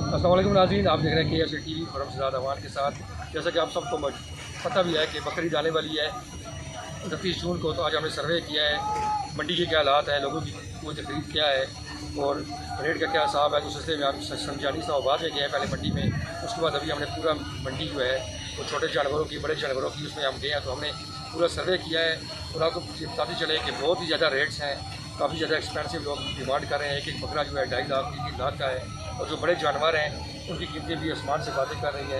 अस्सलाम वालेकुम नाज़रीन, आप देख रहे हैं KSA TV खुर्रमशहजाद अवान के साथ। जैसा कि आप सबको पता भी है कि बकरीद आने वाली है 29 जून को। तो आज हमने सर्वे किया है मंडी के क्या हालात है, लोगों की वो खरीद क्या है और रेट का क्या हिसाब है। तो उस सिलसिले में हम समझानी इस्लामाबाद में गए हैं पहले मंडी में, उसके बाद अभी हमने पूरा मंडी जो है वो छोटे जानवरों की बड़े जानवरों की उसमें हम गए हैं। तो हमने पूरा सर्वे किया है और आपको बताते चले कि बहुत ही ज़्यादा रेट्स हैं, काफ़ी ज़्यादा एक्सपेंसिव लोग डिमांड कर रहे हैं। एक बकरा जो है 2.5 लाख 3 लाख का है और जो बड़े जानवर हैं उनकी कीमतें भी आसमान से बातें कर रही है।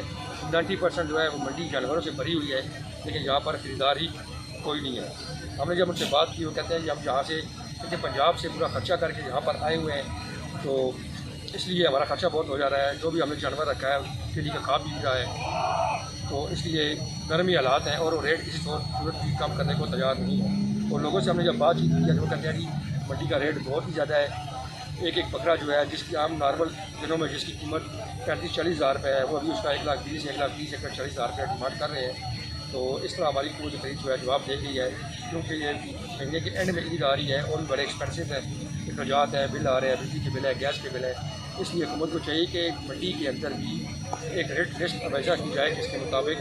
90% जो है वो मंडी जानवरों से भरी हुई है, लेकिन यहाँ पर ख़रीदार ही कोई नहीं है। हमने जब उनसे बात की वो कहते हैं कि हम यहाँ से क्योंकि पंजाब से पूरा खर्चा करके यहाँ पर आए हुए हैं, तो इसलिए हमारा खर्चा बहुत हो जा रहा है। जो भी हमने जानवर रखा है उसके लिए खा पी रहा है, तो इसलिए गर्मी हालात हैं और वो रेट किसी सूरत भी कम करने को तैयार नहीं है। और लोगों से हमने जब बातचीत की तो वो कहते हैं कि मंडी का रेट बहुत ही ज़्यादा है। एक बकरा जो है जिसकी आम नॉर्मल दिनों में जिसकी कीमत 35-40 हज़ार रुपये है, वो अभी उसका 1,20,000 1,30,000 1,40,000 रुपये डिमांड कर रहे हैं। तो इस तरह हमारी पूरी खरीद जो है जवाब दे गई है, क्योंकि ये महीने के एंड में ईद आ रही है और भी बड़े एक्सपेंसिव है, अखराजात है, बिल आ रहे हैं, बिजली के बिल है, गैस के बिल है। इसलिए हुकूमत को चाहिए कि मंडी के अंदर भी एक रेट लिस्ट हमेशा की जाए जिसके मुताबिक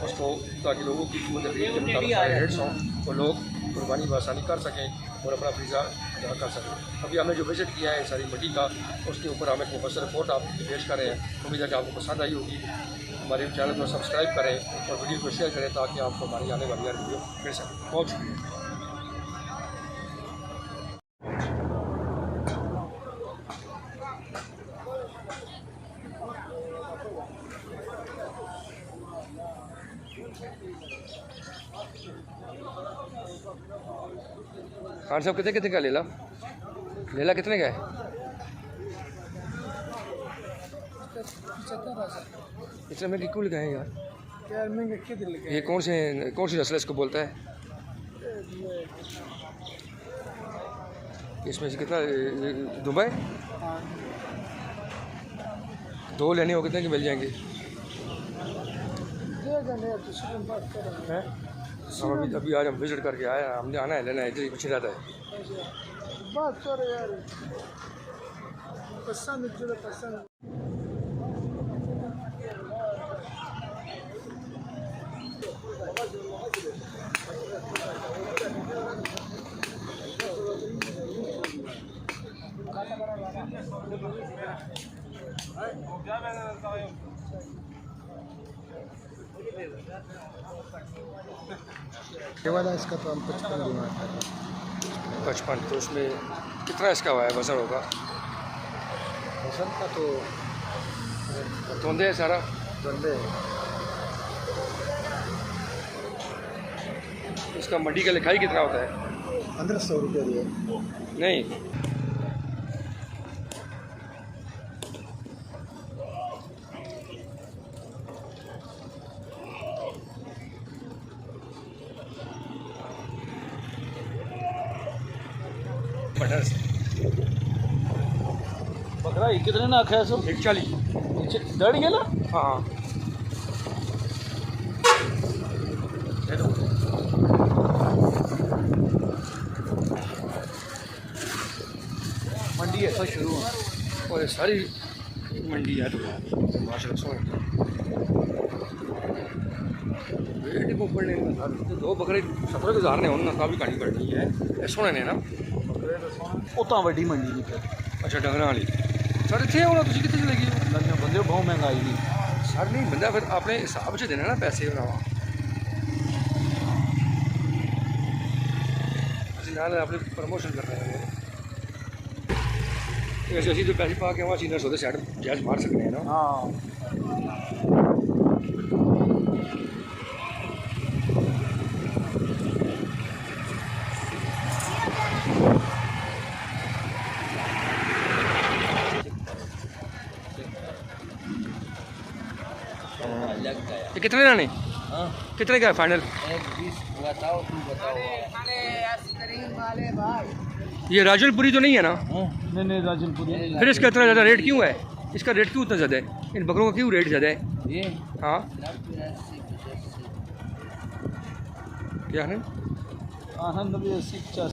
उसको, ताकि लोगों की पूरी खरीद के मुताबिक सारे रेट्स हों तो लोग कुर्बानी बसानी कर सकें और अपना वीज़ा अदा कर सकें। अभी हमने जो विजिट किया है सारी मंडी का, उसके ऊपर हम एक मुफस्सल रिपोर्ट आपको पेश कर रहे हैं। उम्मीद है कि आपको पसंद आई होगी। हमारे चैनल को सब्सक्राइब करें और वीडियो को शेयर करें ताकि आपको हमारी आने वाली हर वीडियो मिल सके। बहुत शुक्रिया। खान साहब कितने का लेला कितने का है? 75,000। इतना महंगे क्यों लिखा है यार महंगे कितने लिखा है? ये कौन सी नस्ल इसको बोलता है? इसमें से कितना दुबई? 2 लेने हो कितने के मिल जाएंगे? हम अभी आज हम विजिट करके आए, हमने आना है लेना है, इधर ही कुछ रहता है। बात करो यार, पसंद पसंद। ये वाला इसका तो हम 55 डिमांड कर रहे हैं। 55, तो उसमें कितना इसका हुआ है वज़न होगा? वज़न का तो धोंदे है सारा बंदे इसका मंडी का लिखाई कितना होता है? 1500 रुपये दिए नहीं, बकरा कितने ना आखे सो 140 दड़ गया ना। हाँ मंडी ऐसा शुरू है और ये सारी मंडी है तो माशाल्लाह रेट को पढ़ने में 2 बकरे 17,000 ने उन्होंने काफ़ी कहानी पढ़नी है सोने ने ना उतना वड्डी मंडी नहीं फिर। अच्छा डंगरा वाली सर इतने होना तुम कितने लगी लगे बंदे बहुत महंगाई नहीं सर नहीं बंदा फिर अपने हिसाब से देना ना पैसे बनावा नाल अपने प्रमोशन कर रहे हैं। वैसे असी तो पैसे पा के वहाँ सीनियर सौदे साइड जायज़ मार सकते हैं ना। हाँ ये कितने लाने? कितने का है फाइनल? 20 बताओ तुम बताओ। ये राजनपुरी तो नहीं है ना? नहीं राजनपुरी। फिर इसका इतना ज़्यादा रेट क्यों है? इसका रेट क्यों इतना ज़्यादा है? इन बकरों का क्यों रेट ज़्यादा है? ये हाँ क्या है? 80-85